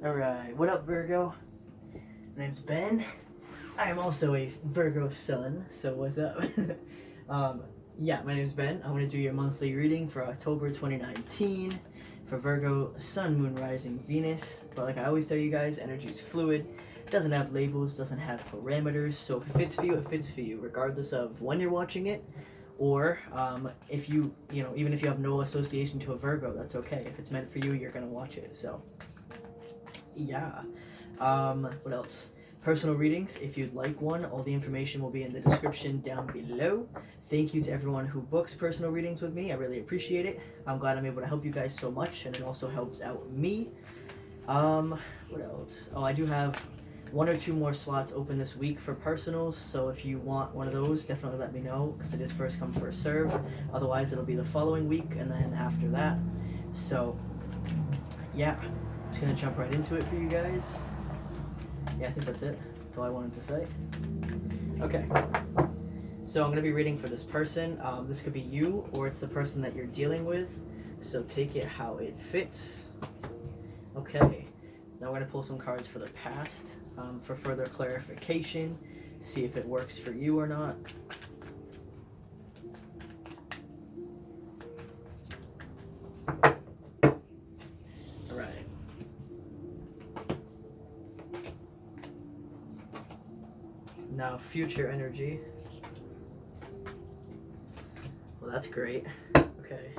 Alright, what up, Virgo? My name's Ben. I am also a Virgo sun, so what's up? Yeah, my name's Ben. I'm going to do your monthly reading for October 2019 for Virgo, Sun, Moon, Rising, Venus. But like I always tell you guys, energy is fluid. It doesn't have labels, doesn't have parameters. So if it fits for you, it fits for you, regardless of when you're watching it. Or if you know, even if you have no association to a Virgo, that's okay. If it's meant for you, you're going to watch it. So yeah. What else? Personal readings, if you'd like one, all the information will be in the description down below. Thank you to everyone who books personal readings with me. I really appreciate it. I'm glad I'm able to help you guys so much, and it also helps out me. What else? Oh, I do have 1 or 2 more slots open this week for personals, so if you want one of those, definitely let me know, because it is first come, first serve. Otherwise, it'll be the following week, and then after that. So, yeah. I'm just gonna jump right into it for you guys. Yeah, I think that's it. That's all I wanted to say. Okay. So I'm going to be reading for this person. This could be you, or it's the person that you're dealing with. So take it how it fits. Okay. So now we're going to pull some cards for the past for further clarification. See if it works for you or not. Now, future energy. Well, that's great. Okay.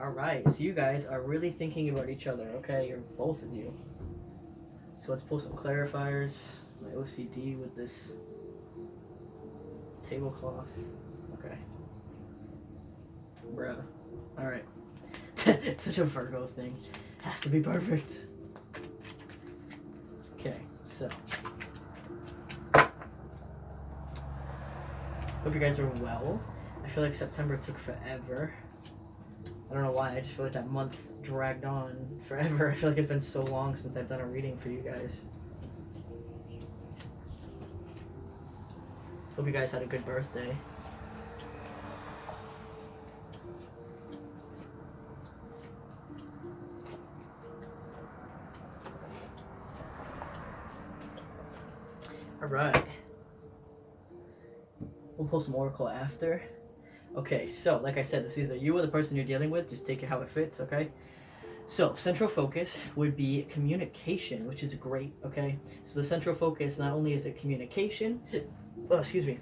Alright, so you guys are really thinking about each other, okay? You're both of you. So let's pull some clarifiers. My OCD with this tablecloth. Okay. Bruh. Alright. It's such a Virgo thing. Has to be perfect. Okay, so. Hope you guys are well. I feel like September took forever. I don't know why, I just feel like that month dragged on forever. I feel like it's been so long since I've done a reading for you guys. Hope you guys had a good birthday. Alright. We'll pull some oracle after. Okay, so like I said, this is either you or the person you're dealing with. Just take it how it fits, okay? So central focus would be communication, which is great, okay? So the central focus, not only is it communication, oh, excuse me,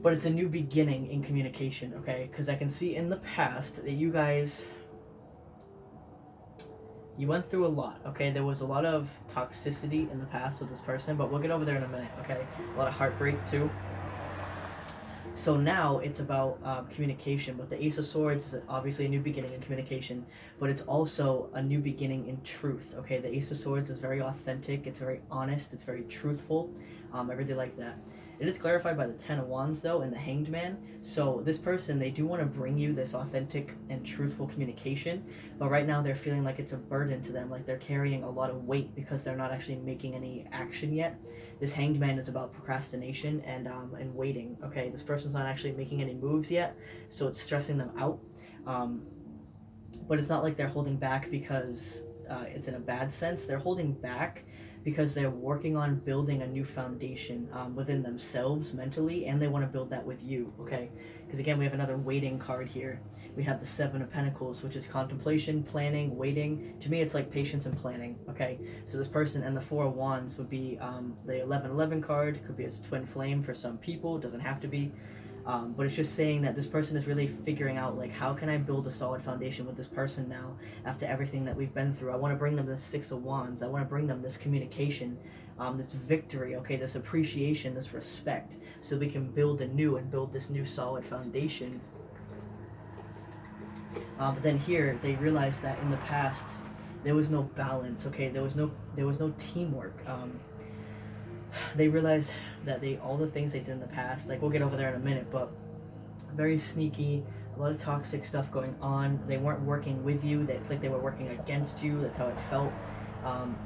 but it's a new beginning in communication, okay? Because I can see in the past that you guys, you went through a lot, okay? There was a lot of toxicity in the past with this person, but we'll get over there in a minute, okay? A lot of heartbreak too. So now it's about communication, but the Ace of Swords is obviously a new beginning in communication, but it's also a new beginning in truth, okay? The Ace of Swords is very authentic, it's very honest, it's very truthful. I really like that. It is clarified by the Ten of Wands, though, and the Hanged Man. So this person, they do want to bring you this authentic and truthful communication, but right now they're feeling like it's a burden to them, like they're carrying a lot of weight because they're not actually making any action yet. This Hanged Man is about procrastination and waiting. Okay, this person's not actually making any moves yet, so it's stressing them out. But it's not like they're holding back because it's in a bad sense. They're holding back because they're working on building a new foundation within themselves mentally, and they want to build that with you, okay? Because again, we have another waiting card here. We have the Seven of Pentacles, which is contemplation, planning, waiting. To me, it's like patience and planning, okay? So this person, and the Four of Wands would be the 1111 card. It could be a twin flame for some people. It doesn't have to be. But it's just saying that this person is really figuring out, like, how can I build a solid foundation with this person now after everything that we've been through? I want to bring them this Six of Wands. I want to bring them this communication, this victory, okay, this appreciation, this respect, so we can build anew and build this new solid foundation. But then here, they realized that in the past, there was no balance, okay? There was no teamwork. They realized that all the things they did in the past, like we'll get over there in a minute, but very sneaky, a lot of toxic stuff going on. They weren't working with you. It's like they were working against you. That's how it felt.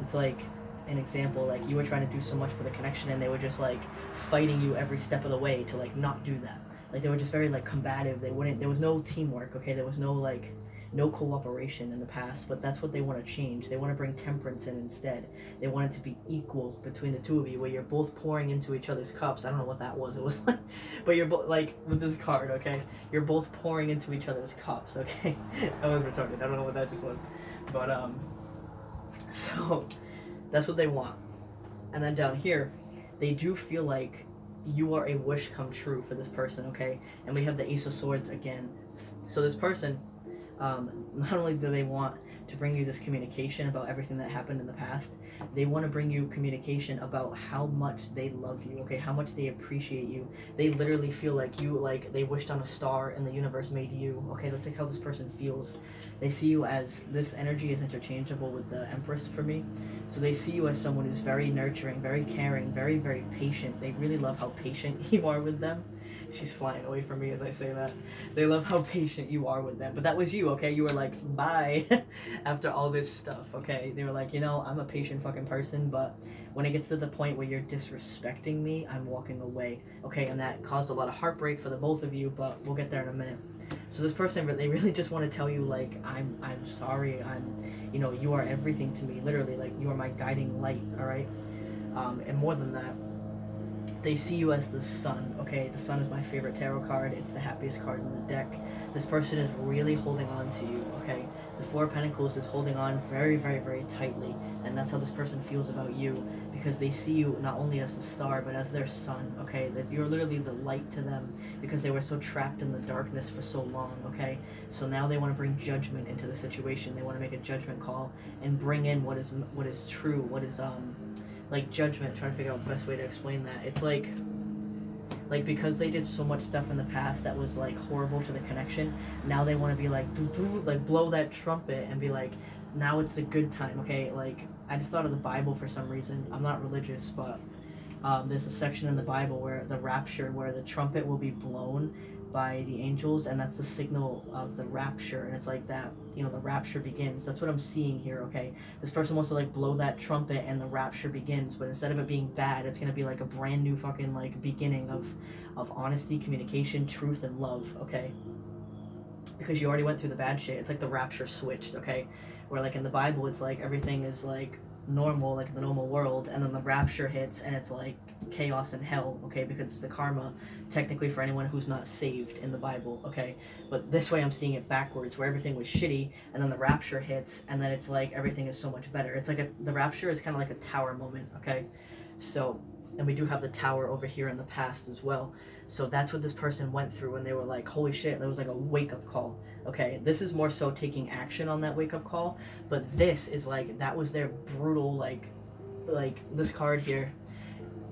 It's like an example, like you were trying to do so much for the connection, and they were just like fighting you every step of the way to like not do that. Like they were just very like combative. There was no teamwork, okay? There was no like no cooperation in the past, but that's what they want to change. They want to bring temperance in instead. They want it to be equal between the two of you, where you're both pouring into each other's cups. I don't know what that was. It was like, but you're both like with this card, okay? You're both pouring into each other's cups, okay? That was retarded. I don't know what that just was, but so that's what they want. And then down here, they do feel like you are a wish come true for this person, okay? And we have the Ace of Swords again. So this person, not only do they want to bring you this communication about everything that happened in the past, they want to bring you communication about how much they love you, okay? How much they appreciate you. They literally feel like you, like they wished on a star and the universe made you, okay? That's like how this person feels. They see you as, this energy is interchangeable with the Empress for me. So they see you as someone who's very nurturing, very caring, very, very patient. They really love how patient you are with them. She's flying away from me as I say that. They love how patient you are with them. But that was you, okay? You were like, bye, after all this stuff, okay? They were like, you know, I'm a patient fucking person, but when it gets to the point where you're disrespecting me, I'm walking away, okay? And that caused a lot of heartbreak for the both of you, but we'll get there in a minute. So this person, they really just want to tell you, like, I'm sorry, you know, you are everything to me, literally, like, you are my guiding light, all right? And more than that, they see you as the sun, okay? The sun is my favorite tarot card. It's the happiest card in the deck. This person is really holding on to you, okay? The Four of Pentacles is holding on very, very, very tightly, and that's how this person feels about you, because they see you not only as the star, but as their sun, okay? That you're literally the light to them, because they were so trapped in the darkness for so long, okay? So now they want to bring judgment into the situation. They want to make a judgment call and bring in what is true, what is like judgment. Trying to figure out the best way to explain that. It's like because they did so much stuff in the past that was like horrible to the connection, now they want to be like like blow that trumpet and be like, now it's the good time, okay? Like, I just thought of the Bible for some reason. I'm not religious, but there's a section in the Bible where the rapture, where the trumpet will be blown by the angels, and that's the signal of the rapture. And it's like that, you know, the rapture begins. That's what I'm seeing here, okay? This person wants to like blow that trumpet and the rapture begins, but instead of it being bad, it's gonna be like a brand new fucking like beginning of honesty, communication, truth, and love, okay? Because you already went through the bad shit. It's like the rapture switched, okay? Where like in the Bible, it's like everything is like normal, like in the normal world, and then the rapture hits and it's like chaos and hell, okay? Because it's the karma technically for anyone who's not saved in the Bible, okay? But this way I'm seeing it backwards, where everything was shitty and then the rapture hits and then it's like everything is so much better. It's like the rapture is kind of like a tower moment, okay? So, and we do have the tower over here in the past as well. So that's what this person went through when they were like, holy shit, that was like a wake-up call, okay? This is more so taking action on that wake-up call, but this is like, that was their brutal, like this card here,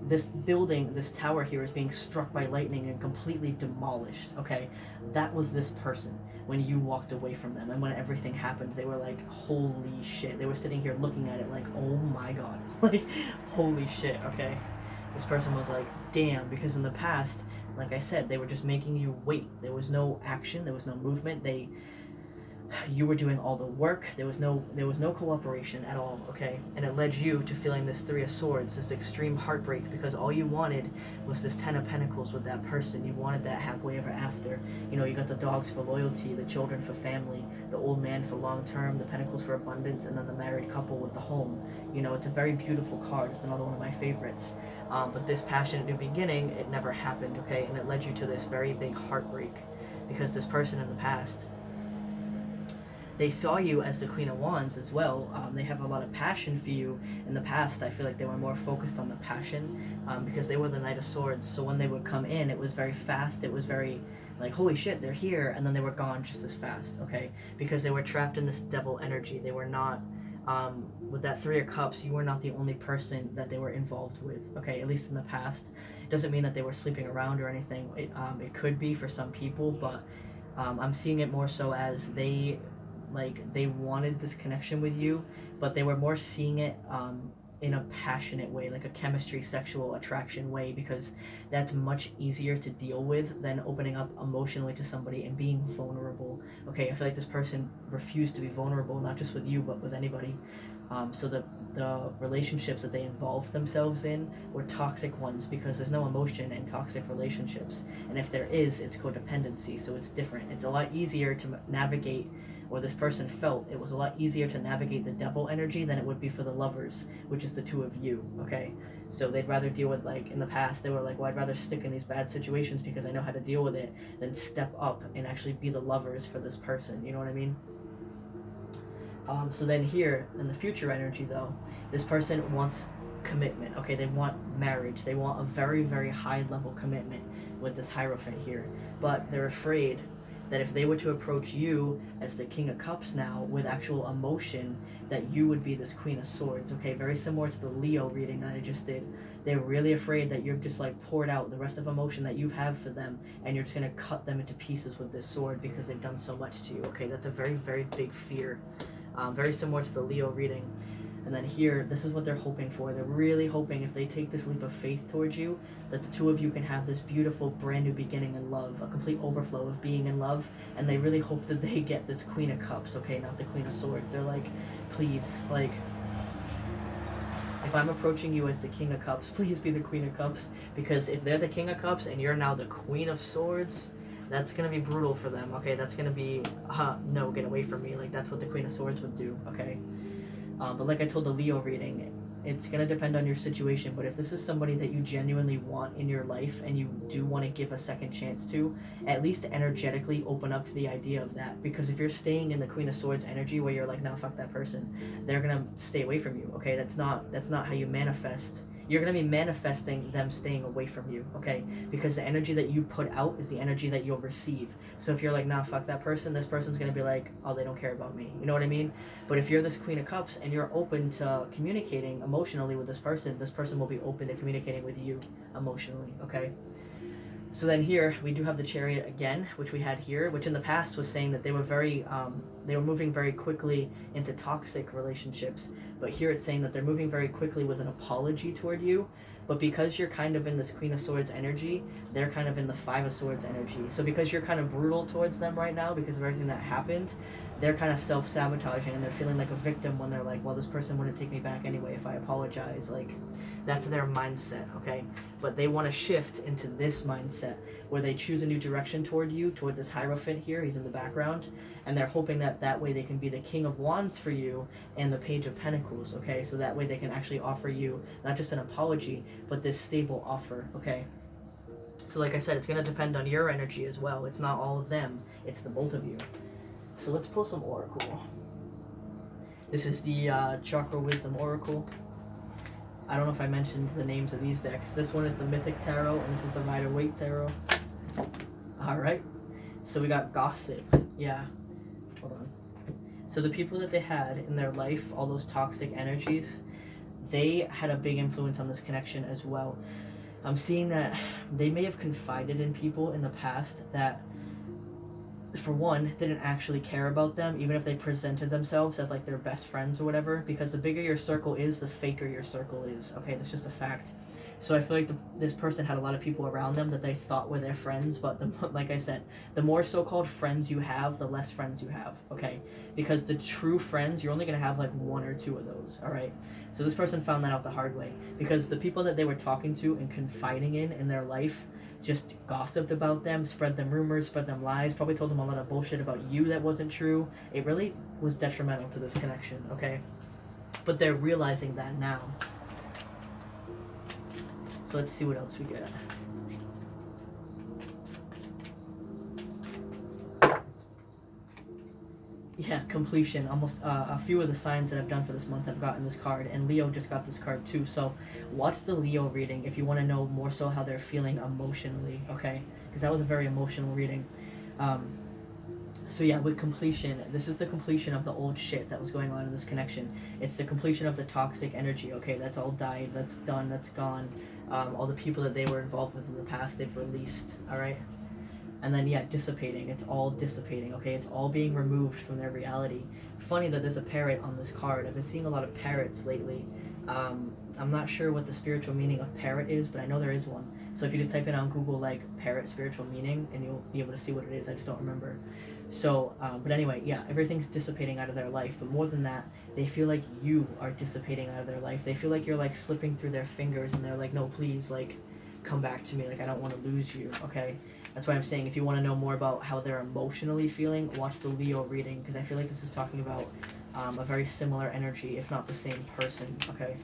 this building, this tower here is being struck by lightning and completely demolished, okay? That was this person when you walked away from them, and when everything happened, they were like, holy shit. They were sitting here looking at it like, oh my god, like, holy shit, okay? This person was like, damn, because in the past, like I said, they were just making you wait. There was no action, there was no movement. You were doing all the work. There was no cooperation at all, okay? And it led you to feeling this Three of Swords, this extreme heartbreak, because all you wanted was this Ten of Pentacles with that person. You wanted that happily ever after. You know, you got the dogs for loyalty, the children for family, the old man for long term, the Pentacles for abundance, and then the married couple with the home. You know, it's a very beautiful card. It's another one of my favorites. But this passionate new beginning, it never happened, okay? And it led you to this very big heartbreak, because this person in the past, they saw you as the Queen of Wands as well. They have a lot of passion for you. In the past, I feel like they were more focused on the passion, because they were the Knight of Swords. So when they would come in, it was very fast. It was very like, holy shit, they're here, and then they were gone just as fast, okay? Because they were trapped in this devil energy. They were not, with that Three of Cups, you were not the only person that they were involved with, okay? At least in the past. It doesn't mean that they were sleeping around or anything. It could be for some people, but I'm seeing it more so as they wanted this connection with you, but they were more seeing it in a passionate way, like a chemistry, sexual attraction way, because that's much easier to deal with than opening up emotionally to somebody and being vulnerable. Okay, I feel like this person refused to be vulnerable, not just with you, but with anybody. So the relationships that they involved themselves in were toxic ones, because there's no emotion in toxic relationships. And if there is, it's codependency, so it's different. It's a lot easier to navigate or this person felt it was a lot easier to navigate the devil energy than it would be for the lovers, which is the two of you, okay? So they'd rather deal with, like, in the past, they were like, well, I'd rather stick in these bad situations because I know how to deal with it than step up and actually be the lovers for this person, you know what I mean? So then here, in the future energy though, this person wants commitment, okay? They want marriage. They want a very, very high level commitment with this Hierophant here. But they're afraid that if they were to approach you as the King of Cups now with actual emotion, that you would be this Queen of Swords, okay? Very similar to the Leo reading that I just did. They're really afraid that you're just like poured out the rest of emotion that you have for them, and you're just gonna cut them into pieces with this sword because they've done so much to you, okay? That's a very, very big fear. Very similar to the Leo reading. And then here, this is what they're hoping for. They're really hoping if they take this leap of faith towards you, that the two of you can have this beautiful brand new beginning in love, a complete overflow of being in love. And they really hope that they get this Queen of Cups, okay, not the Queen of Swords. They're like, please, like, if I'm approaching you as the King of Cups, please be the Queen of Cups. Because if they're the King of Cups and you're now the Queen of Swords, that's going to be brutal for them, okay? That's going to be, no, get away from me. Like, that's what the Queen of Swords would do, okay? But like I told the Leo reading, it's going to depend on your situation. But if this is somebody that you genuinely want in your life and you do want to give a second chance to, at least energetically open up to the idea of that. Because if you're staying in the Queen of Swords energy where you're like, nah, fuck that person, they're going to stay away from you, okay? That's not how you manifest. You're going to be manifesting them staying away from you, okay? Because the energy that you put out is the energy that you'll receive. So if you're like, nah, fuck that person, this person's going to be like, oh, they don't care about me. You know what I mean? But if you're this Queen of Cups and you're open to communicating emotionally with this person will be open to communicating with you emotionally, okay? So then here, we do have the Chariot again, which we had here, which in the past was saying that they were moving very quickly into toxic relationships. But here it's saying that they're moving very quickly with an apology toward you. But because you're kind of in this Queen of Swords energy, they're kind of in the Five of Swords energy. So because you're kind of brutal towards them right now because of everything that happened, they're kind of self-sabotaging and they're feeling like a victim when they're like, well, this person wouldn't take me back anyway if I apologize. Like, that's their mindset, okay? But they want to shift into this mindset where they choose a new direction toward you, toward this Hierophant here. He's in the background. And they're hoping that that way they can be the King of Wands for you and the Page of Pentacles, okay? So that way they can actually offer you not just an apology, but this stable offer, okay? So like I said, it's going to depend on your energy as well. It's not all of them. It's the both of you. So let's pull some Oracle. This is the Chakra Wisdom Oracle. I don't know if I mentioned the names of these decks. This one is the Mythic Tarot, and this is the Rider-Waite Tarot. Alright. So we got Gossip. Yeah. Hold on. So the people that they had in their life, all those toxic energies, they had a big influence on this connection as well. I'm seeing that they may have confided in people in the past that, for one, didn't actually care about them, even if they presented themselves as like their best friends or whatever, because the bigger your circle is, the faker your circle is, okay? That's just a fact. So I feel like this person had a lot of people around them that they thought were their friends, but like I said, the more so-called friends you have, the less friends you have, okay? Because the true friends, you're only going to have like one or two of those, all right? So this person found that out the hard way, because the people that they were talking to and confiding in their life just gossiped about them, spread them rumors, spread them lies, probably told them a lot of bullshit about you that wasn't true. It really was detrimental to this connection, okay? But they're realizing that now. So let's see what else we get. Yeah, completion. Almost a few of the signs that I've done for this month have gotten this card, and Leo just got this card too. So watch the Leo reading if you want to know more so how they're feeling emotionally, okay? Because that was a very emotional reading. So yeah, with completion, this is the completion of the old shit that was going on in this connection. It's the completion of the toxic energy, okay? That's all died, that's done, that's gone. All the people that they were involved with in the past, they've released, alright? And then, yeah, dissipating. It's all dissipating, okay? It's all being removed from their reality. Funny that there's a parrot on this card. I've been seeing a lot of parrots lately. I'm not sure what the spiritual meaning of parrot is, but I know there is one. So if you just type in on Google, like, parrot spiritual meaning, and you'll be able to see what it is. I just don't remember. So, but anyway, yeah, everything's dissipating out of their life. But more than that, they feel like you are dissipating out of their life. They feel like you're, like, slipping through their fingers, and they're like, no, please, like, come back to me. Like, I don't want to lose you, okay? That's why I'm saying if you want to know more about how they're emotionally feeling, watch the Leo reading, because I feel like this is talking about a very similar energy, if not the same person, okay?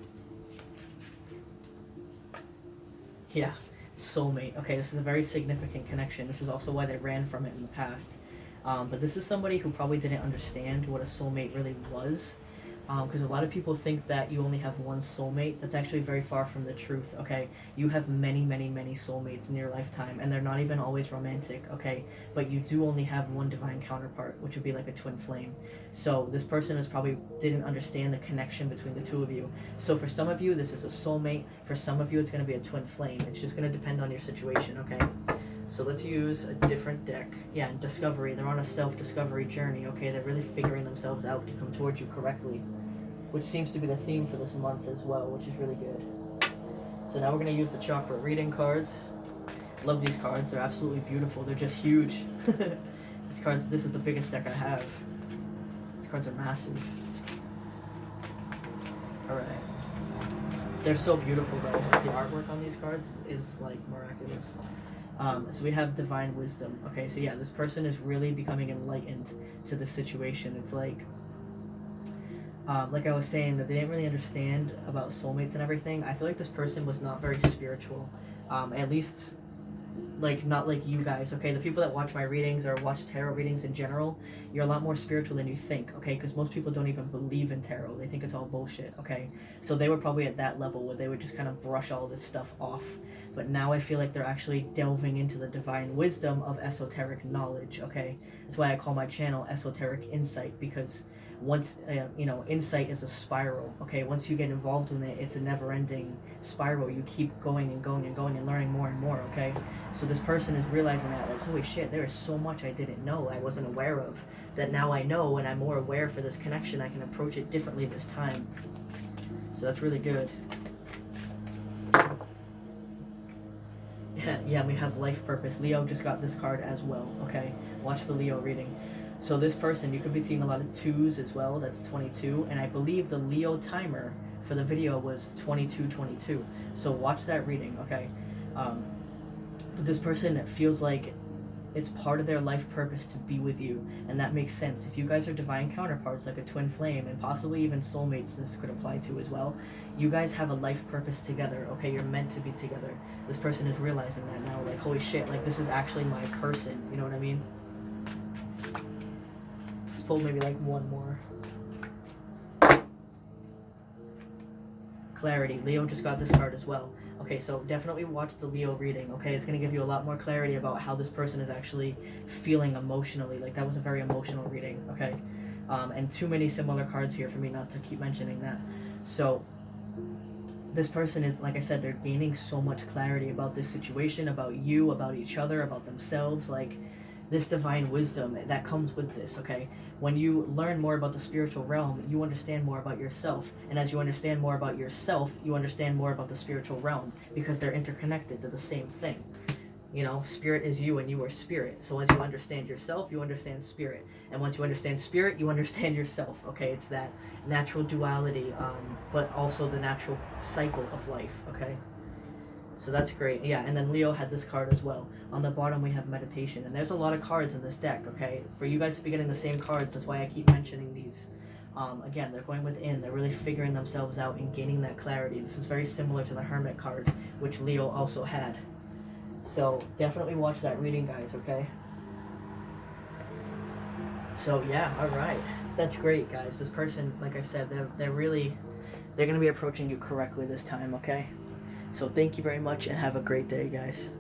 Yeah, soulmate. Okay, this is a very significant connection. This is also why they ran from it in the past. But this is somebody who probably didn't understand what a soulmate really was. Because a lot of people think that you only have one soulmate. That's actually very far from the truth, okay? You have many, many, many soulmates in your lifetime, and they're not even always romantic, okay? But you do only have one divine counterpart, which would be like a twin flame. So this person is probably didn't understand the connection between the two of you. So for some of you, this is a soulmate. For some of you, it's going to be a twin flame. It's just going to depend on your situation, okay? So let's use a different deck. Yeah, Discovery. They're on a self-discovery journey, okay? They're really figuring themselves out to come towards you correctly, which seems to be the theme for this month as well, which is really good. So now we're going to use the chakra reading cards. Love these cards. They're absolutely beautiful. They're just huge. These cards, this is the biggest deck I have. These cards are massive. Alright. They're so beautiful though. The artwork on these cards is like miraculous. So we have divine wisdom. Okay, so yeah, this person is really becoming enlightened to the situation. It's like I was saying, that they didn't really understand about soulmates and everything. I feel like this person was not very spiritual. At least, like, not like you guys, okay? The people that watch my readings or watch tarot readings in general, you're a lot more spiritual than you think, okay? Because most people don't even believe in tarot. They think it's all bullshit, okay? So they were probably at that level where they would just kind of brush all this stuff off. But now I feel like they're actually delving into the divine wisdom of esoteric knowledge, okay? That's why I call my channel Esoteric Insight, because once, insight is a spiral, okay? Once you get involved in it, it's a never-ending spiral. You keep going and going and going and learning more and more, okay? So this person is realizing that, like, holy shit, there is so much I didn't know, I wasn't aware of, that now I know, and I'm more aware for this connection. I can approach it differently this time. So that's really good. Yeah, we have life purpose. Leo just got this card as well, okay? Watch the Leo reading. So this person, you could be seeing a lot of 2s as well. That's 22. And I believe the Leo timer for the video was 2222. So watch that reading, okay? But this person feels like it's part of their life purpose to be with you, and that makes sense. If you guys are divine counterparts, like a twin flame, and possibly even soulmates this could apply to as well, you guys have a life purpose together, okay? You're meant to be together. This person is realizing that now, like, holy shit, like, this is actually my person, you know what I mean? Let's pull maybe like one more. Clarity. Leo just got this card as well. Okay, so definitely watch the Leo reading, okay? It's going to give you a lot more clarity about how this person is actually feeling emotionally. Like, that was a very emotional reading, okay? And too many similar cards here for me not to keep mentioning that. So this person is, like I said, they're gaining so much clarity about this situation, about you, about each other, about themselves. Like, this divine wisdom that comes with this, okay? When you learn more about the spiritual realm, you understand more about yourself. And as you understand more about yourself, you understand more about the spiritual realm, because they're interconnected to the same thing. You know, spirit is you and you are spirit. So as you understand yourself, you understand spirit. And once you understand spirit, you understand yourself, okay? It's that natural duality, but also the natural cycle of life, okay? So that's great. Yeah, and then Leo had this card as well. On the bottom we have meditation, and there's a lot of cards in this deck, okay? For you guys to be getting the same cards, that's why I keep mentioning these. Again, they're going within, they're really figuring themselves out and gaining that clarity. This is very similar to the Hermit card, which Leo also had. So definitely watch that reading, guys, okay? So yeah, alright. That's great, guys. This person, like I said, they're going to be approaching you correctly this time, okay? So thank you very much and have a great day, guys.